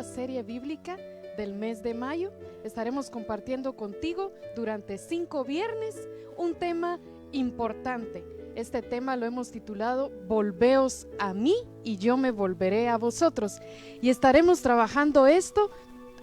serie bíblica del mes de mayo. Estaremos compartiendo contigo durante 5 viernes un tema importante. Este tema lo hemos titulado Volveos a mí y yo me volveré a vosotros. Y estaremos trabajando esto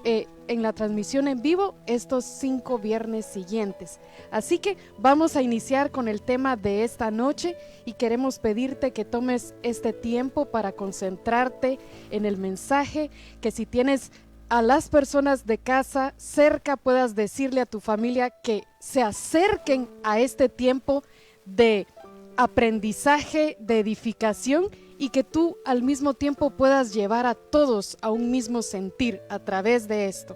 en la transmisión en vivo estos 5 viernes siguientes. Así que vamos a iniciar con el tema de esta noche y queremos pedirte que tomes este tiempo para concentrarte en el mensaje, que si tienes a las personas de casa cerca puedas decirle a tu familia que se acerquen a este tiempo de aprendizaje, de edificación, y que tú al mismo tiempo puedas llevar a todos a un mismo sentir a través de esto.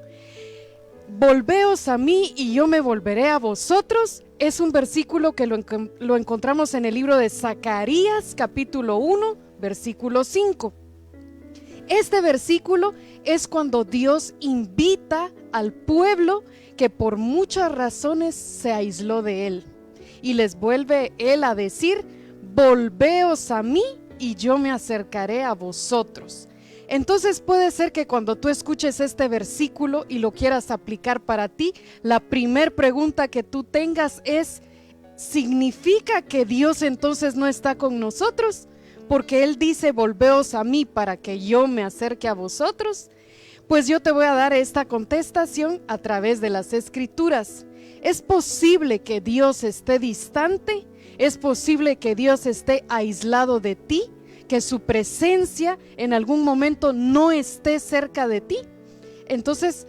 Volveos a mí y yo me volveré a vosotros. Es un versículo que lo encontramos en el libro de Zacarías, capítulo 1, versículo 5. Este versículo es cuando Dios invita al pueblo que por muchas razones se aisló de Él. Y les vuelve Él a decir, volveos a mí y yo me acercaré a vosotros. Entonces puede ser que cuando tú escuches este versículo y lo quieras aplicar para ti, la primer pregunta que tú tengas es, ¿significa que Dios entonces no está con nosotros? Porque Él dice, volveos a mí para que yo me acerque a vosotros. Pues yo te voy a dar esta contestación a través de las Escrituras. ¿Es posible que Dios esté distante? ¿Es posible que Dios esté aislado de ti? ¿Que su presencia en algún momento no esté cerca de ti? Entonces,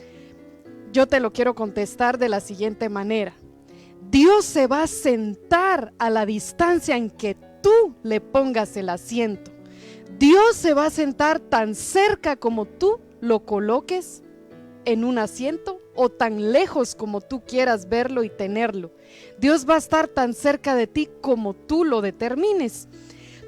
yo te lo quiero contestar de la siguiente manera. Dios se va a sentar a la distancia en que tú le pongas el asiento. Dios se va a sentar tan cerca como tú lo coloques en un asiento o tan lejos como tú quieras verlo y tenerlo. Dios va a estar tan cerca de ti como tú lo determines.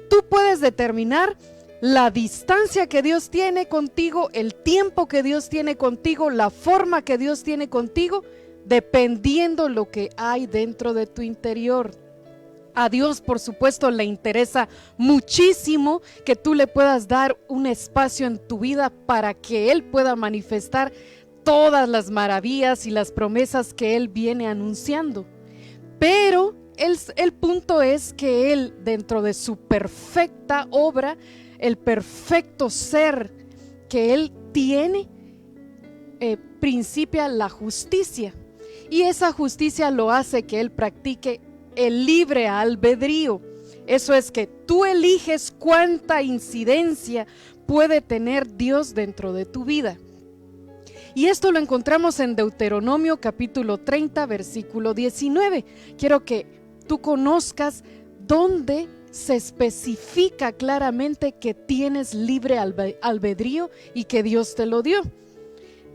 Tú puedes determinar la distancia que Dios tiene contigo, el tiempo que Dios tiene contigo, la forma que Dios tiene contigo, dependiendo lo que hay dentro de tu interior. A Dios, por supuesto, le interesa muchísimo que tú le puedas dar un espacio en tu vida para que Él pueda manifestar todas las maravillas y las promesas que Él viene anunciando. Pero el punto es que Él, dentro de su perfecta obra, el perfecto ser que Él tiene, principia la justicia. Y esa justicia lo hace que Él practique el libre albedrío. Eso es que tú eliges cuánta incidencia puede tener Dios dentro de tu vida. Y esto lo encontramos en Deuteronomio capítulo 30, versículo 19. Quiero que tú conozcas dónde se especifica claramente que tienes libre albedrío y que Dios te lo dio.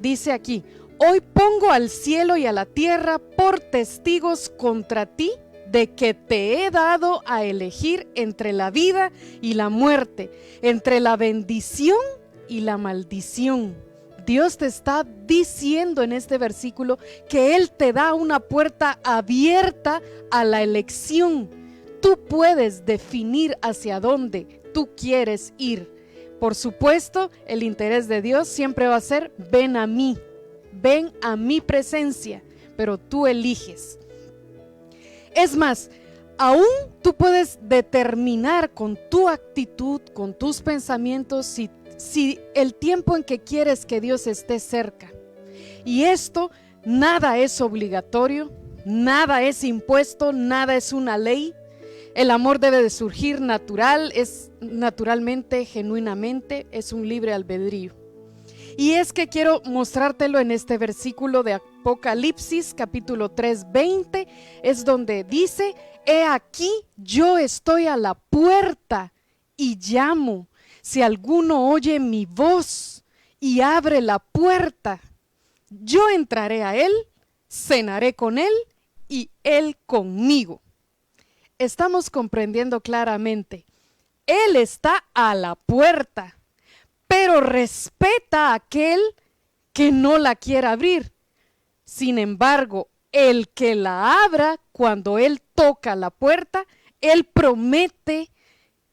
Dice aquí: hoy pongo al cielo y a la tierra por testigos contra ti de que te he dado a elegir entre la vida y la muerte, entre la bendición y la maldición. Dios te está diciendo en este versículo que Él te da una puerta abierta a la elección. Tú puedes definir hacia dónde tú quieres ir. Por supuesto, el interés de Dios siempre va a ser: ven a mí, ven a mi presencia, pero tú eliges. Es más, aún tú puedes determinar con tu actitud, con tus pensamientos, si el tiempo en que quieres que Dios esté cerca. Y esto, nada es obligatorio, nada es impuesto, nada es una ley. El amor debe de surgir natural, es naturalmente, genuinamente, es un libre albedrío. Y es que quiero mostrártelo en este versículo de Apocalipsis capítulo 3, 20, es donde dice: he aquí, yo estoy a la puerta y llamo. Si alguno oye mi voz y abre la puerta, yo entraré a él, cenaré con él y él conmigo. Estamos comprendiendo claramente, Él está a la puerta, pero respeta a aquel que no la quiera abrir. Sin embargo, el que la abra, cuando Él toca la puerta, Él promete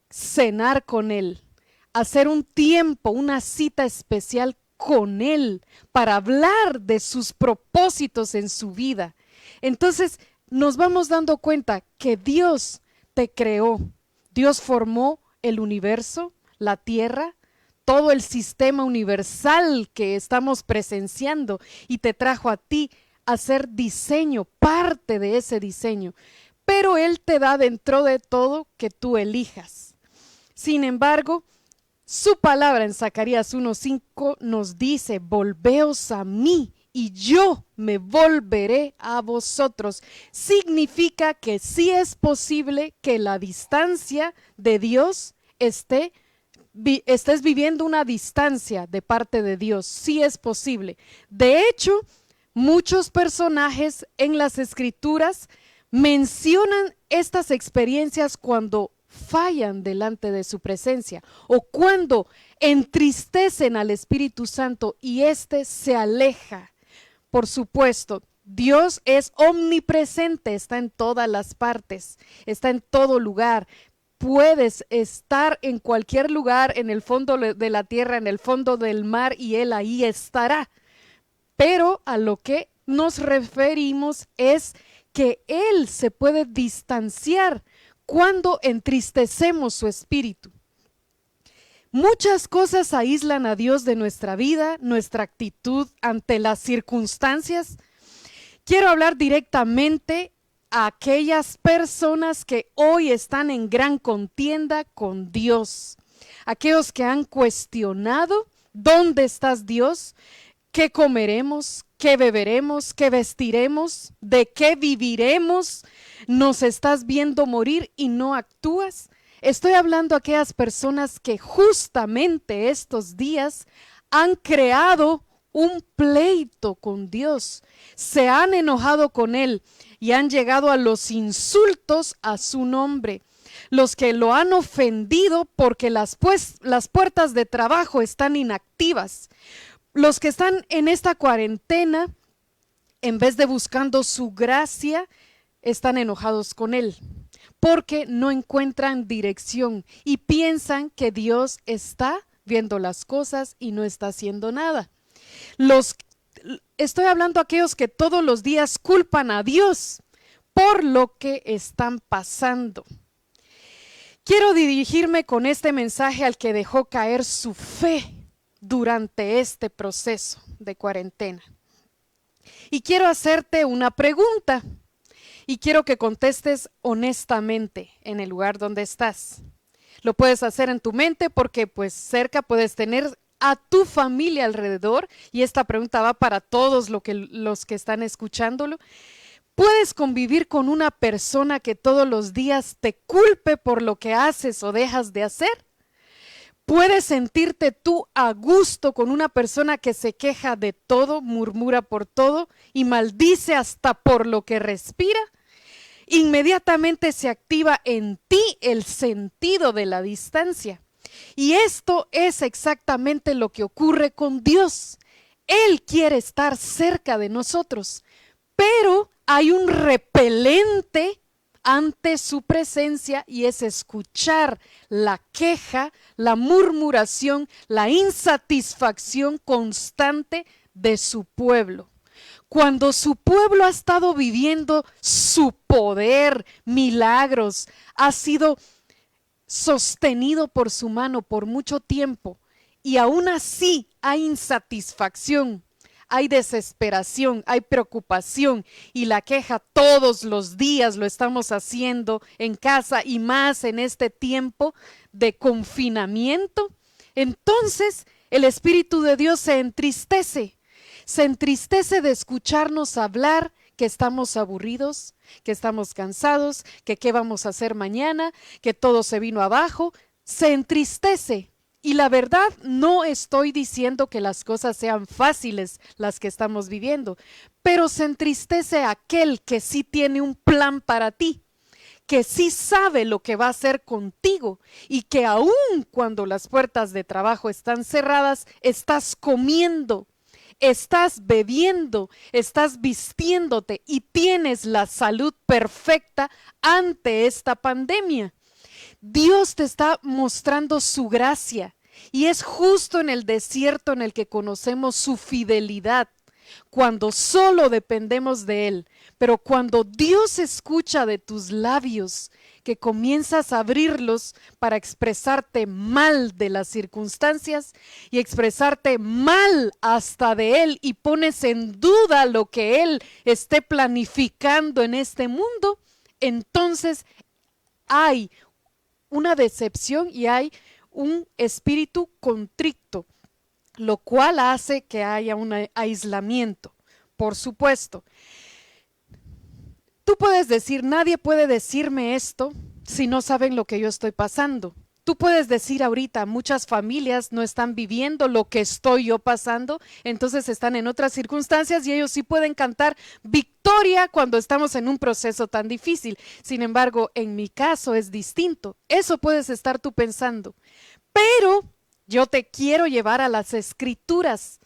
cenar con Él, hacer un tiempo, una cita especial con Él para hablar de sus propósitos en su vida. Entonces, nos vamos dando cuenta que Dios te creó. Dios formó el universo, la tierra, todo el sistema universal que estamos presenciando, y te trajo a ti a hacer diseño, parte de ese diseño. Pero Él te da dentro de todo que tú elijas. Sin embargo, su palabra en Zacarías 1:5 nos dice: volveos a mí y yo me volveré a vosotros. Significa que sí es posible que la distancia de Dios estés viviendo una distancia de parte de Dios. Sí es posible. De hecho, muchos personajes en las Escrituras mencionan estas experiencias cuando fallan delante de su presencia o cuando entristecen al Espíritu Santo y éste se aleja. Por supuesto, Dios es omnipresente, está en todas las partes, está en todo lugar. Puedes estar en cualquier lugar, en el fondo de la tierra, en el fondo del mar, y Él ahí estará. Pero a lo que nos referimos es que Él se puede distanciar cuando entristecemos su espíritu. Muchas cosas aíslan a Dios de nuestra vida, nuestra actitud ante las circunstancias. Quiero hablar directamente a aquellas personas que hoy están en gran contienda con Dios. Aquellos que han cuestionado: ¿dónde estás, Dios? ¿Qué comeremos? ¿Qué beberemos? ¿Qué vestiremos? ¿De qué viviremos? ¿Nos estás viendo morir y no actúas? Estoy hablando a aquellas personas que justamente estos días han creado un pleito con Dios, se han enojado con Él y han llegado a los insultos a su nombre. Los que lo han ofendido porque las puertas de trabajo están inactivas. Los que están en esta cuarentena, en vez de buscando su gracia, están enojados con Él, porque no encuentran dirección y piensan que Dios está viendo las cosas y no está haciendo nada. estoy hablando a aquellos que todos los días culpan a Dios por lo que están pasando. Quiero dirigirme con este mensaje al que dejó caer su fe durante este proceso de cuarentena. Y quiero hacerte una pregunta y quiero que contestes honestamente en el lugar donde estás. Lo puedes hacer en tu mente porque pues cerca puedes tener a tu familia alrededor, y esta pregunta va para todos los que están escuchándolo. ¿Puedes convivir con una persona que todos los días te culpe por lo que haces o dejas de hacer? ¿Puedes sentirte tú a gusto con una persona que se queja de todo, murmura por todo y maldice hasta por lo que respira? Inmediatamente se activa en ti el sentido de la distancia. Y esto es exactamente lo que ocurre con Dios. Él quiere estar cerca de nosotros, pero hay un repelente ante su presencia, y es escuchar la queja, la murmuración, la insatisfacción constante de su pueblo. Cuando su pueblo ha estado viviendo su poder, milagros, ha sido sostenido por su mano por mucho tiempo, y aún así hay insatisfacción, hay desesperación, hay preocupación, y la queja todos los días lo estamos haciendo en casa, y más en este tiempo de confinamiento. Entonces el Espíritu de Dios se entristece de escucharnos hablar que estamos aburridos, que estamos cansados, que qué vamos a hacer mañana, que todo se vino abajo. Se entristece. Y la verdad, no estoy diciendo que las cosas sean fáciles las que estamos viviendo, pero se entristece aquel que sí tiene un plan para ti, que sí sabe lo que va a hacer contigo, y que aún cuando las puertas de trabajo están cerradas, estás comiendo, estás bebiendo, estás vistiéndote y tienes la salud perfecta ante esta pandemia. Dios te está mostrando su gracia, y es justo en el desierto en el que conocemos su fidelidad, cuando solo dependemos de Él. Pero cuando Dios escucha de tus labios, que comienzas a abrirlos para expresarte mal de las circunstancias y expresarte mal hasta de Él, y pones en duda lo que Él esté planificando en este mundo, entonces hay una decepción y hay un espíritu contrito, lo cual hace que haya un aislamiento. Por supuesto, tú puedes decir, nadie puede decirme esto si no saben lo que yo estoy pasando. Tú puedes decir ahorita, muchas familias no están viviendo lo que estoy yo pasando, entonces están en otras circunstancias y ellos sí pueden cantar victoria cuando estamos en un proceso tan difícil. Sin embargo, en mi caso es distinto. Eso puedes estar tú pensando. Pero yo te quiero llevar a las Escrituras.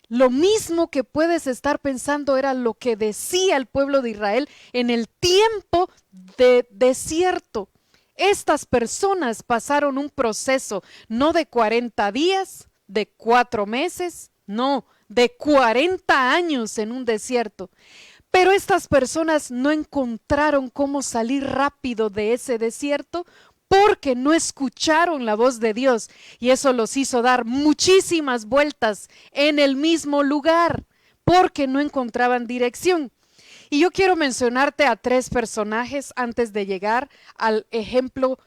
Lo mismo que puedes estar pensando era lo que decía el pueblo de Israel en el tiempo de desierto. Estas personas pasaron un proceso no de 40 días, de 4 meses, no, de 40 años en un desierto. Pero estas personas no encontraron cómo salir rápido de ese desierto porque no escucharon la voz de Dios, y eso los hizo dar muchísimas vueltas en el mismo lugar porque no encontraban dirección. Y yo quiero mencionarte a 3 personajes antes de llegar al ejemplo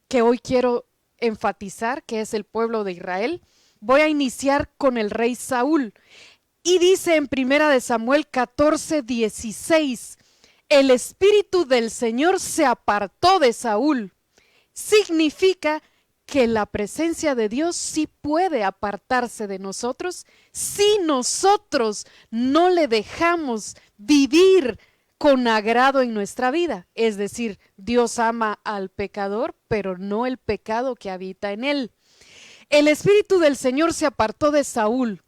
que hoy quiero enfatizar, que es el pueblo de Israel. Voy a iniciar con el rey Saúl. Y dice en 1 Samuel 14:16, el espíritu del Señor se apartó de Saúl. Significa que la presencia de Dios sí puede apartarse de nosotros si nosotros no le dejamos vivir con agrado en nuestra vida. Es decir, Dios ama al pecador, pero no el pecado que habita en él. El espíritu del Señor se apartó de Saúl.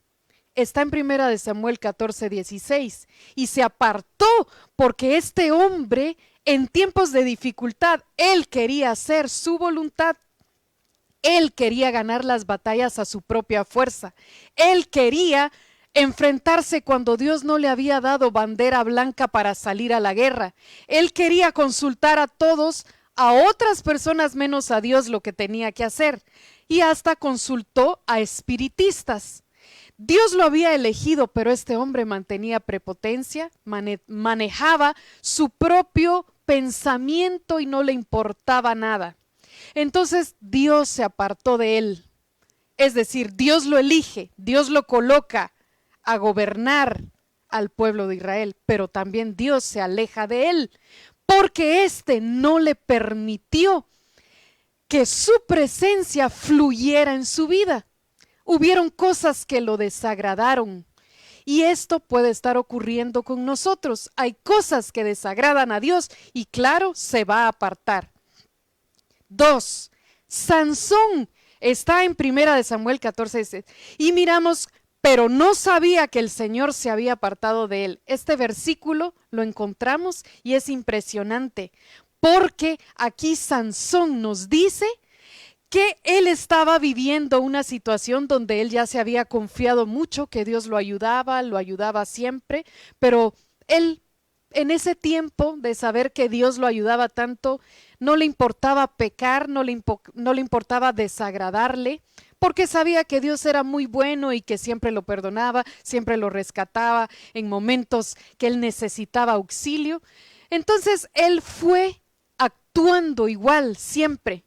Está en 1 Samuel 14:16. Y se apartó porque este hombre, en tiempos de dificultad, él quería hacer su voluntad. Él quería ganar las batallas a su propia fuerza. Él quería enfrentarse cuando Dios no le había dado bandera blanca para salir a la guerra. Él quería consultar a todos, a otras personas menos a Dios, lo que tenía que hacer, y hasta consultó a espiritistas. Dios lo había elegido, pero este hombre mantenía prepotencia, manejaba su propio pensamiento y no le importaba nada. Entonces Dios se apartó de él. Es decir, Dios lo elige, Dios lo coloca a gobernar al pueblo de Israel, pero también Dios se aleja de él, porque éste no le permitió que su presencia fluyera en su vida. Hubieron cosas que lo desagradaron, y esto puede estar ocurriendo con nosotros. Hay cosas que desagradan a Dios y claro, se va a apartar. 2. Sansón está en 1 Samuel 14, y miramos, pero no sabía que el Señor se había apartado de él. Este versículo lo encontramos y es impresionante, porque aquí Sansón nos dice que él estaba viviendo una situación donde él ya se había confiado mucho, que Dios lo ayudaba siempre, pero él en ese tiempo de saber que Dios lo ayudaba tanto, no le importaba pecar, no le importaba desagradarle, porque sabía que Dios era muy bueno y que siempre lo perdonaba, siempre lo rescataba en momentos que él necesitaba auxilio. Entonces él fue actuando igual siempre.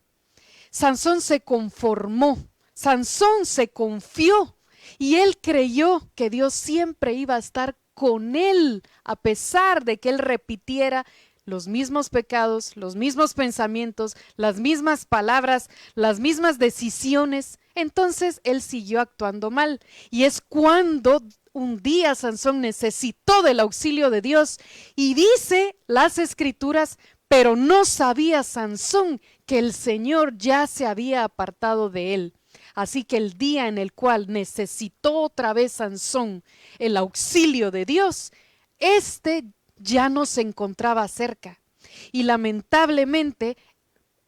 Sansón se conformó, Sansón se confió y él creyó que Dios siempre iba a estar con él, a pesar de que él repitiera los mismos pecados, los mismos pensamientos, las mismas palabras, las mismas decisiones. Entonces él siguió actuando mal, y es cuando un día Sansón necesitó del auxilio de Dios, y dice las Escrituras, pero no sabía Sansón que el Señor ya se había apartado de él. Así que el día en el cual necesitó otra vez Sansón el auxilio de Dios, este ya no se encontraba cerca. Y lamentablemente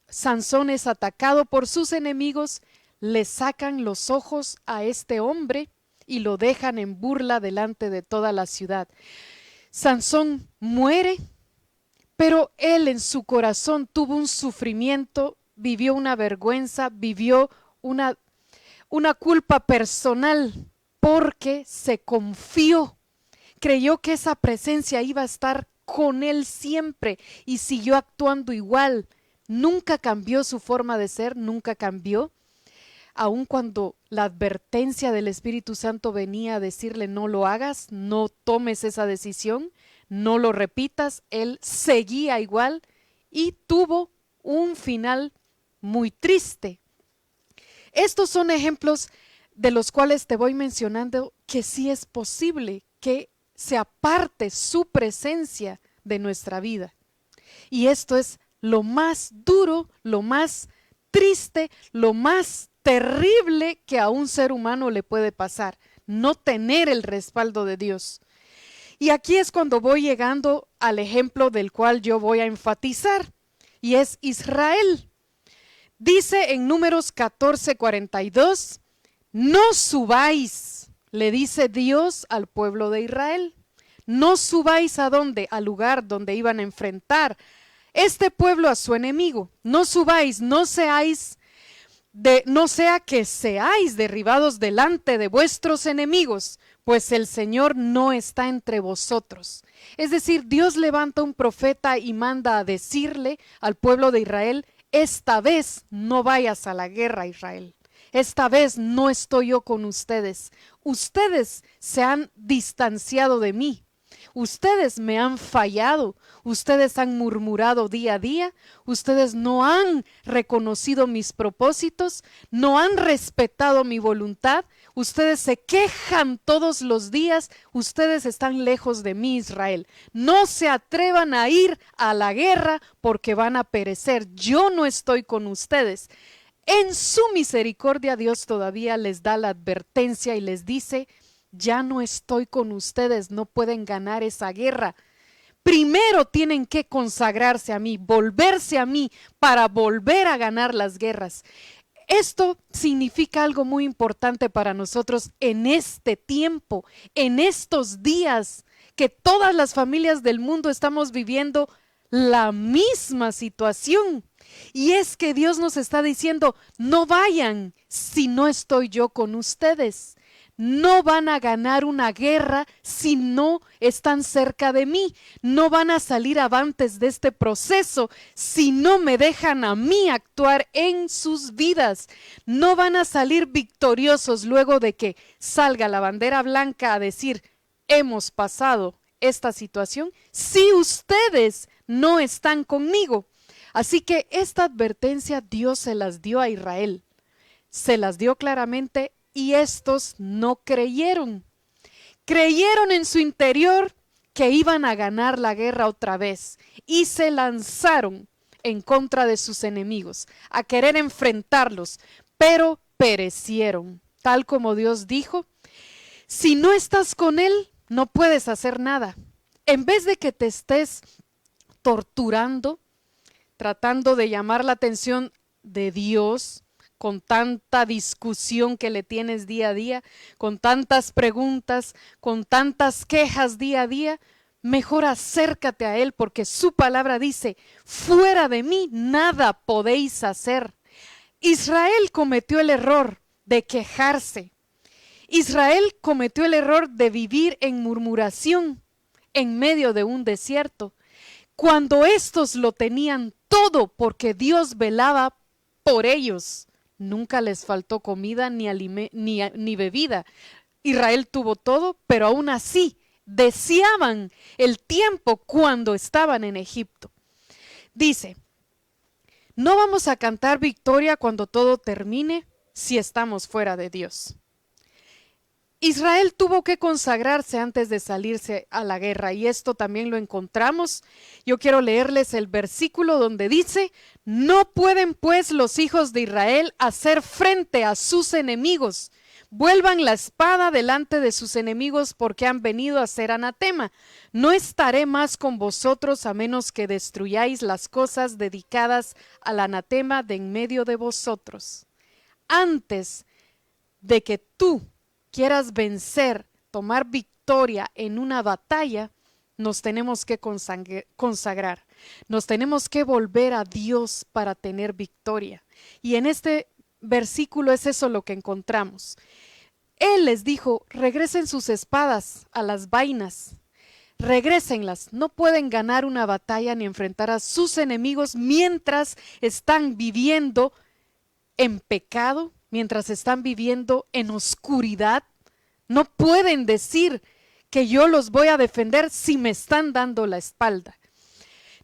Sansón es atacado por sus enemigos, le sacan los ojos a este hombre y lo dejan en burla delante de toda la ciudad. Sansón muere, pero él en su corazón tuvo un sufrimiento, vivió una vergüenza, vivió una culpa personal, porque se confió, creyó que esa presencia iba a estar con él siempre y siguió actuando igual. Nunca cambió su forma de ser, nunca cambió. Aun cuando la advertencia del Espíritu Santo venía a decirle no lo hagas, no tomes esa decisión, no lo repitas, él seguía igual y tuvo un final muy triste. Estos son ejemplos de los cuales te voy mencionando que sí es posible que se aparte su presencia de nuestra vida. Y esto es lo más duro, lo más triste, lo más terrible que a un ser humano le puede pasar, no tener el respaldo de Dios. Y aquí es cuando voy llegando al ejemplo del cual yo voy a enfatizar, y es Israel. Dice en Números 14:42, no subáis, le dice Dios al pueblo de Israel, no subáis ¿a dónde? Al lugar donde iban a enfrentar este pueblo a su enemigo. No subáis, no sea que seáis derribados delante de vuestros enemigos, pues el Señor no está entre vosotros. Es decir, Dios levanta un profeta y manda a decirle al pueblo de Israel, esta vez no vayas a la guerra, Israel. Esta vez no estoy yo con ustedes. Ustedes se han distanciado de mí. Ustedes me han fallado, ustedes han murmurado día a día, ustedes no han reconocido mis propósitos, no han respetado mi voluntad, ustedes se quejan todos los días, ustedes están lejos de mí, Israel. No se atrevan a ir a la guerra porque van a perecer. Yo no estoy con ustedes. En su misericordia Dios todavía les da la advertencia y les dice, ya no estoy con ustedes, no pueden ganar esa guerra. Primero tienen que consagrarse a mí, volverse a mí para volver a ganar las guerras. Esto significa algo muy importante para nosotros en este tiempo, en estos días que todas las familias del mundo estamos viviendo la misma situación. Y es que Dios nos está diciendo, no vayan si no estoy yo con ustedes. No van a ganar una guerra si no están cerca de mí. No van a salir avantes de este proceso si no me dejan a mí actuar en sus vidas. No van a salir victoriosos luego de que salga la bandera blanca a decir, hemos pasado esta situación, si ustedes no están conmigo. Así que esta advertencia Dios se las dio a Israel. Se las dio claramente y estos no creyeron. Creyeron en su interior que iban a ganar la guerra otra vez y se lanzaron en contra de sus enemigos, a querer enfrentarlos, pero perecieron. Tal como Dios dijo, si no estás con Él, no puedes hacer nada. En vez de que te estés torturando, tratando de llamar la atención de Dios, con tanta discusión que le tienes día a día, con tantas preguntas, con tantas quejas día a día, mejor acércate a Él porque su palabra dice, fuera de mí nada podéis hacer. Israel cometió el error de quejarse. Israel cometió el error de vivir en murmuración en medio de un desierto, cuando estos lo tenían todo porque Dios velaba por ellos. Nunca les faltó comida ni bebida. Israel tuvo todo, pero aún así deseaban el tiempo cuando estaban en Egipto. Dice, no vamos a cantar victoria cuando todo termine si estamos fuera de Dios. Israel tuvo que consagrarse antes de salirse a la guerra y esto también lo encontramos. Yo quiero leerles el versículo donde dice, no pueden pues los hijos de Israel hacer frente a sus enemigos. Vuelvan la espada delante de sus enemigos porque han venido a ser anatema. No estaré más con vosotros a menos que destruyáis las cosas dedicadas al anatema de en medio de vosotros. Antes de que tú quieras vencer, tomar victoria en una batalla, nos tenemos que consagrar, nos tenemos que volver a Dios para tener victoria. Y en este versículo es eso lo que encontramos. Él les dijo, regresen sus espadas a las vainas, regrésenlas, no pueden ganar una batalla ni enfrentar a sus enemigos mientras están viviendo en pecado, mientras están viviendo en oscuridad. No pueden decir que yo los voy a defender si me están dando la espalda.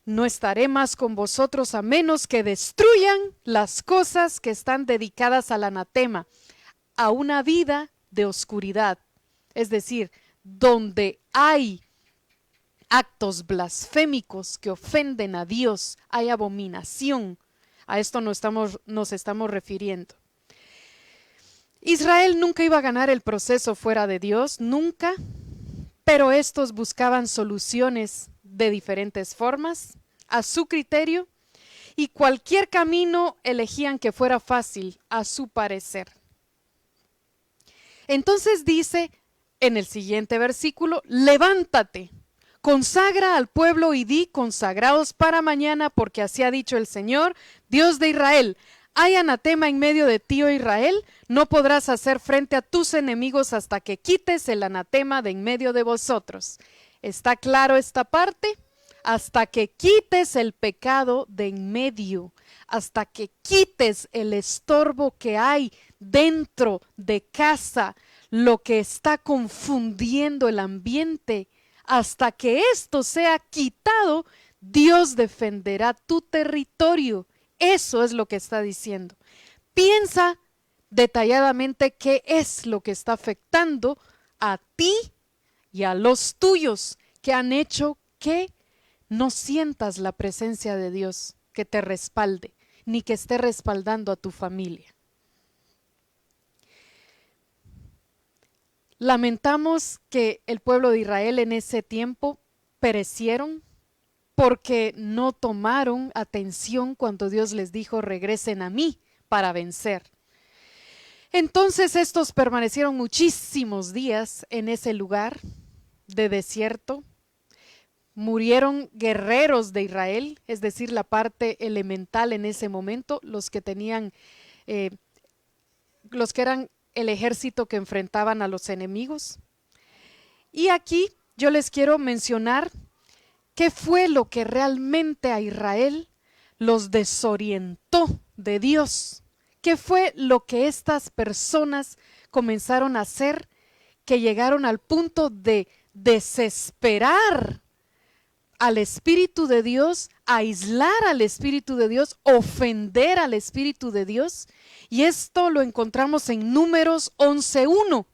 No estaré más con vosotros a menos que destruyan las cosas que están dedicadas al anatema, a una vida de oscuridad. Es decir, donde hay actos blasfémicos que ofenden a Dios, hay abominación. A esto nos estamos refiriendo. Israel nunca iba a ganar el proceso fuera de Dios, nunca, pero estos buscaban soluciones de diferentes formas, a su criterio, y cualquier camino elegían que fuera fácil, a su parecer. Entonces dice en el siguiente versículo, levántate, consagra al pueblo y di, consagraos para mañana, porque así ha dicho el Señor, Dios de Israel. Hay anatema en medio de ti, oh Israel, no podrás hacer frente a tus enemigos hasta que quites el anatema de en medio de vosotros. ¿Está claro esta parte? Hasta que quites el pecado de en medio, hasta que quites el estorbo que hay dentro de casa, lo que está confundiendo el ambiente, hasta que esto sea quitado, Dios defenderá tu territorio. Eso es lo que está diciendo. Piensa detalladamente qué es lo que está afectando a ti y a los tuyos que han hecho que no sientas la presencia de Dios que te respalde, ni que esté respaldando a tu familia. Lamentamos que el pueblo de Israel en ese tiempo perecieron porque no tomaron atención cuando Dios les dijo regresen a mí para vencer. Entonces estos permanecieron muchísimos días en ese lugar de desierto. Murieron guerreros de Israel, es decir, la parte elemental en ese momento, los que tenían, los que eran el ejército que enfrentaban a los enemigos. Y aquí yo les quiero mencionar qué fue lo que realmente a Israel los desorientó de Dios. ¿Qué fue lo que estas personas comenzaron a hacer que llegaron al punto de desesperar al Espíritu de Dios, aislar al Espíritu de Dios, ofender al Espíritu de Dios? Y esto lo encontramos en Números 11:1.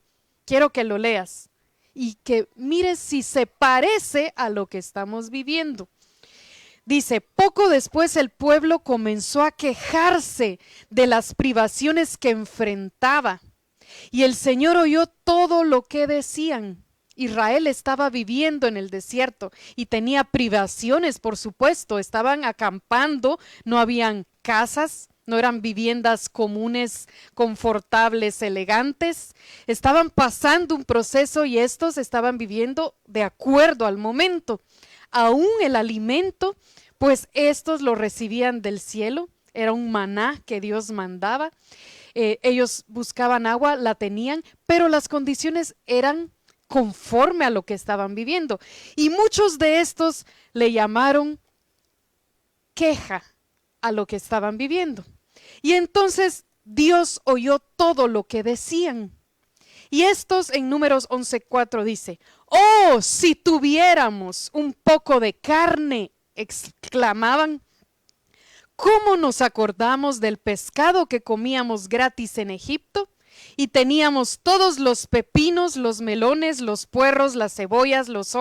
Quiero que lo leas y que mires si se parece a lo que estamos viviendo. Dice, poco después el pueblo comenzó a quejarse de las privaciones que enfrentaba, y el Señor oyó todo lo que decían. Israel estaba viviendo en el desierto y tenía privaciones, por supuesto, estaban acampando, no habían casas, no eran viviendas comunes, confortables, elegantes, estaban pasando un proceso y estos estaban viviendo de acuerdo al momento. Aún el alimento, pues estos lo recibían del cielo, era un maná que Dios mandaba. Ellos buscaban agua, la tenían, pero las condiciones eran conforme a lo que estaban viviendo. Y muchos de estos le llamaron queja a lo que estaban viviendo. Y entonces Dios oyó todo lo que decían. Y estos en Números 11:4 dice, oh, si tuviéramos un poco de carne, exclamaban. ¿Cómo nos acordamos del pescado que comíamos gratis en Egipto? Y teníamos todos los pepinos, los melones, los puerros, las cebollas, los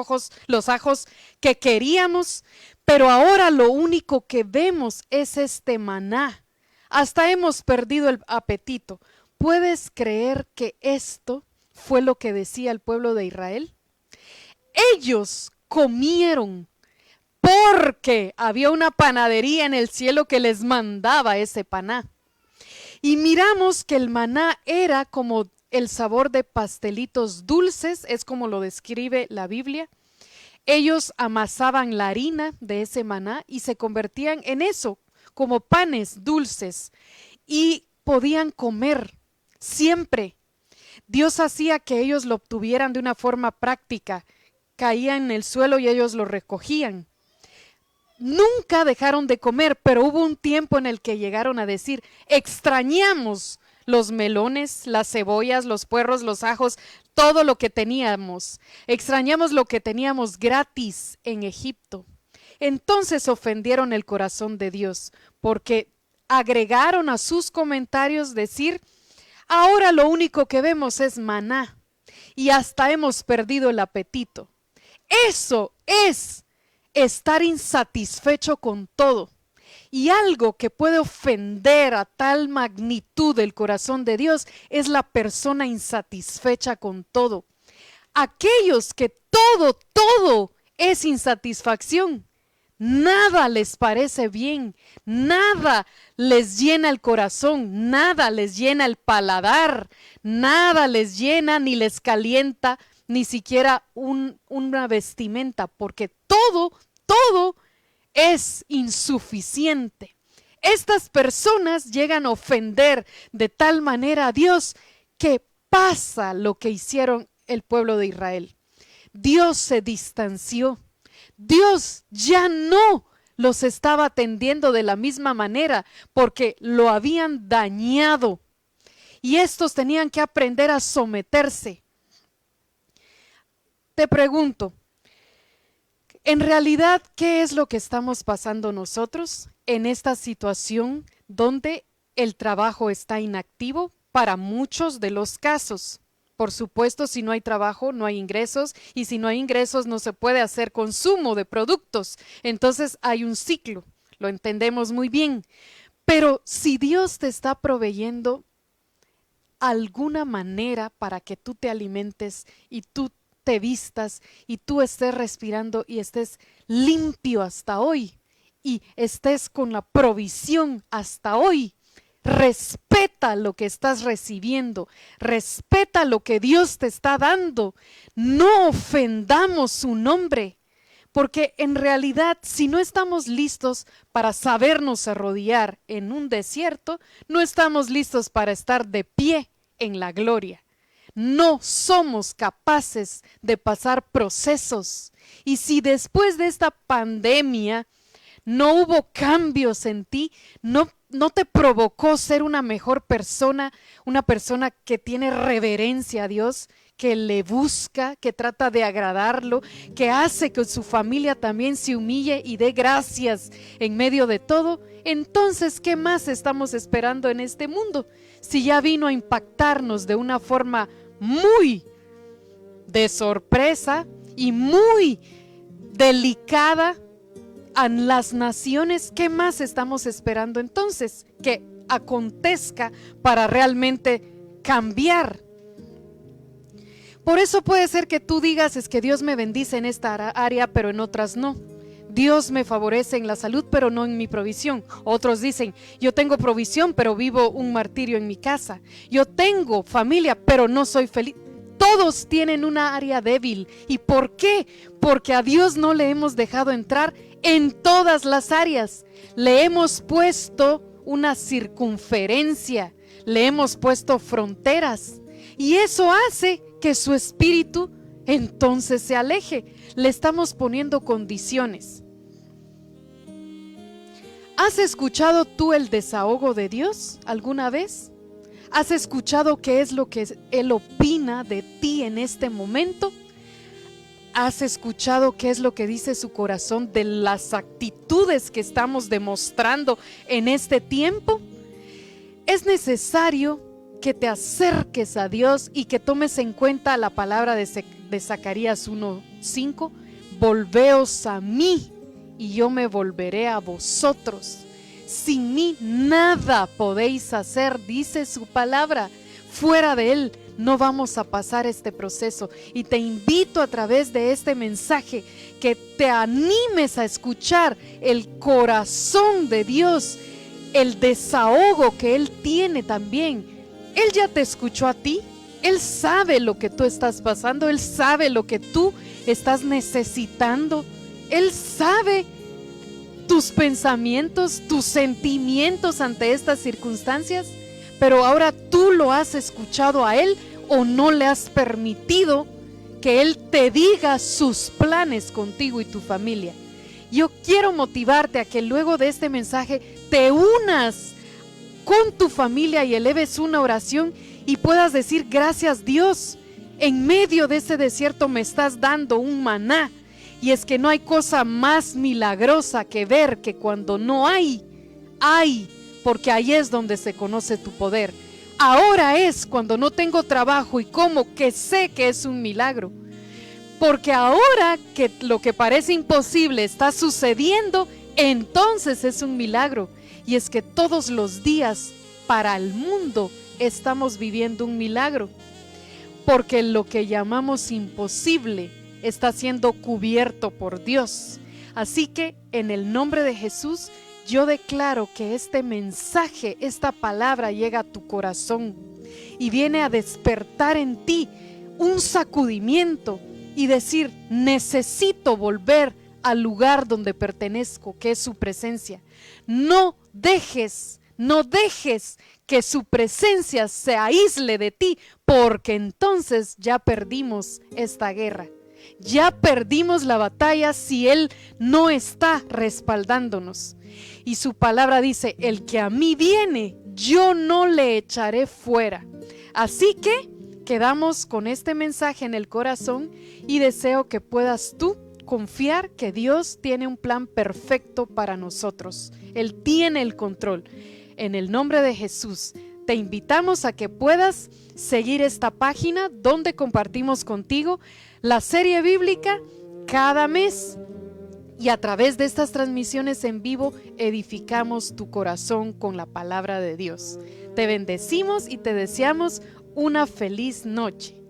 ajos que queríamos, pero ahora lo único que vemos es este maná. Hasta hemos perdido el apetito. ¿Puedes creer que esto fue lo que decía el pueblo de Israel? Ellos comieron porque había una panadería en el cielo que les mandaba ese maná. Y miramos que el maná era como el sabor de pastelitos dulces, es como lo describe la Biblia. Ellos amasaban la harina de ese maná y se convertían en eso, como panes dulces, y podían comer siempre. Dios hacía que ellos lo obtuvieran de una forma práctica, caían en el suelo y ellos lo recogían. Nunca dejaron de comer, pero hubo un tiempo en el que llegaron a decir, extrañamos los melones, las cebollas, los puerros, los ajos, todo lo que teníamos. Extrañamos lo que teníamos gratis en Egipto. Entonces ofendieron el corazón de Dios, porque agregaron a sus comentarios decir, ahora lo único que vemos es maná y hasta hemos perdido el apetito. Eso es estar insatisfecho con todo. Y algo que puede ofender a tal magnitud el corazón de Dios es la persona insatisfecha con todo. Aquellos que todo es insatisfacción. Nada les parece bien, nada les llena el corazón, nada les llena el paladar, nada les llena ni les calienta ni siquiera una vestimenta, porque todo es insuficiente. Estas personas llegan a ofender de tal manera a Dios que pasa lo que hicieron el pueblo de Israel. Dios se distanció. Dios ya no los estaba atendiendo de la misma manera porque lo habían dañado y estos tenían que aprender a someterse. Te pregunto, en realidad, ¿qué es lo que estamos pasando nosotros en esta situación donde el trabajo está inactivo para muchos de los casos? Por supuesto, si no hay trabajo, no hay ingresos, y si no hay ingresos, no se puede hacer consumo de productos. Entonces hay un ciclo, lo entendemos muy bien. Pero si Dios te está proveyendo alguna manera para que tú te alimentes y tú te vistas y tú estés respirando y estés limpio hasta hoy y estés con la provisión hasta hoy, Respeta lo que estás recibiendo, respeta lo que Dios te está dando. No ofendamos su nombre, porque en realidad si no estamos listos para sabernos arrodillar en un desierto, no estamos listos para estar de pie en la gloria. No somos capaces de pasar procesos. Y si después de esta pandemia no hubo cambios en ti, no te provocó ser una mejor persona, una persona que tiene reverencia a Dios, que le busca, que trata de agradarlo, que hace que su familia también se humille y dé gracias en medio de todo, entonces, ¿qué más estamos esperando en este mundo? Si ya vino a impactarnos de una forma muy de sorpresa y muy delicada a las naciones, ¿qué más estamos esperando entonces que acontezca para realmente cambiar? Por eso puede ser que tú digas, es que Dios me bendice en esta área, pero en otras no. Dios me favorece en la salud, pero no en mi provisión. Otros dicen, yo tengo provisión, pero vivo un martirio en mi casa. Yo tengo familia, pero no soy feliz. Todos tienen una área débil. ¿Y por qué? Porque a Dios no le hemos dejado entrar en todas las áreas. Le hemos puesto una circunferencia, le hemos puesto fronteras, y eso hace que su espíritu entonces se aleje. Le estamos poniendo condiciones. ¿Has escuchado tú el desahogo de Dios alguna vez? ¿Has escuchado qué es lo que Él opina de ti en este momento? ¿Has escuchado qué es lo que dice su corazón de las actitudes que estamos demostrando en este tiempo? Es necesario que te acerques a Dios y que tomes en cuenta la palabra de Zacarías 1:5. Volveos a mí y yo me volveré a vosotros. Sin mí nada podéis hacer, dice su palabra. Fuera de Él no vamos a pasar este proceso. Y te invito a través de este mensaje que te animes a escuchar el corazón de Dios, el desahogo que Él tiene también. Él ya te escuchó a ti, Él sabe lo que tú estás pasando, Él sabe lo que tú estás necesitando, Él sabe tus pensamientos, tus sentimientos ante estas circunstancias, pero ahora tú lo has escuchado a Él o no le has permitido que Él te diga sus planes contigo y tu familia. Yo quiero motivarte a que luego de este mensaje te unas con tu familia y eleves una oración y puedas decir: gracias Dios, en medio de ese desierto me estás dando un maná. Y es que no hay cosa más milagrosa que ver que cuando no hay, porque ahí es donde se conoce tu poder. Ahora es cuando no tengo trabajo y como que sé que es un milagro. Porque ahora que lo que parece imposible está sucediendo, entonces es un milagro. Y es que todos los días para el mundo estamos viviendo un milagro. Porque lo que llamamos imposible está siendo cubierto por Dios. Así que en el nombre de Jesús, yo declaro que este mensaje, esta palabra llega a tu corazón y viene a despertar en ti un sacudimiento y decir: necesito volver al lugar donde pertenezco, que es su presencia. No dejes que su presencia se aísle de ti, porque entonces ya perdimos esta guerra. Ya perdimos la batalla si Él no está respaldándonos. Y su palabra dice: el que a mí viene, yo no le echaré fuera. Así que quedamos con este mensaje en el corazón y deseo que puedas tú confiar que Dios tiene un plan perfecto para nosotros. Él tiene el control. En el nombre de Jesús, te invitamos a que puedas seguir esta página donde compartimos contigo la serie bíblica cada mes. Y a través de estas transmisiones en vivo edificamos tu corazón con la palabra de Dios. Te bendecimos y te deseamos una feliz noche.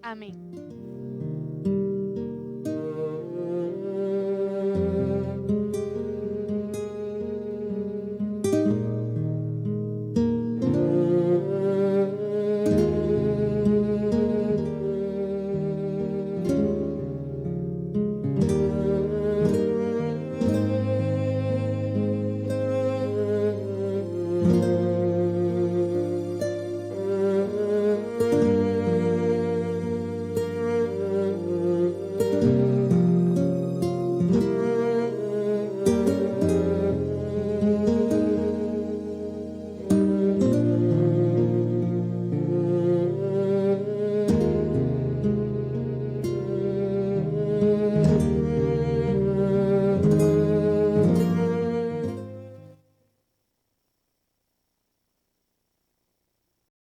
Amén.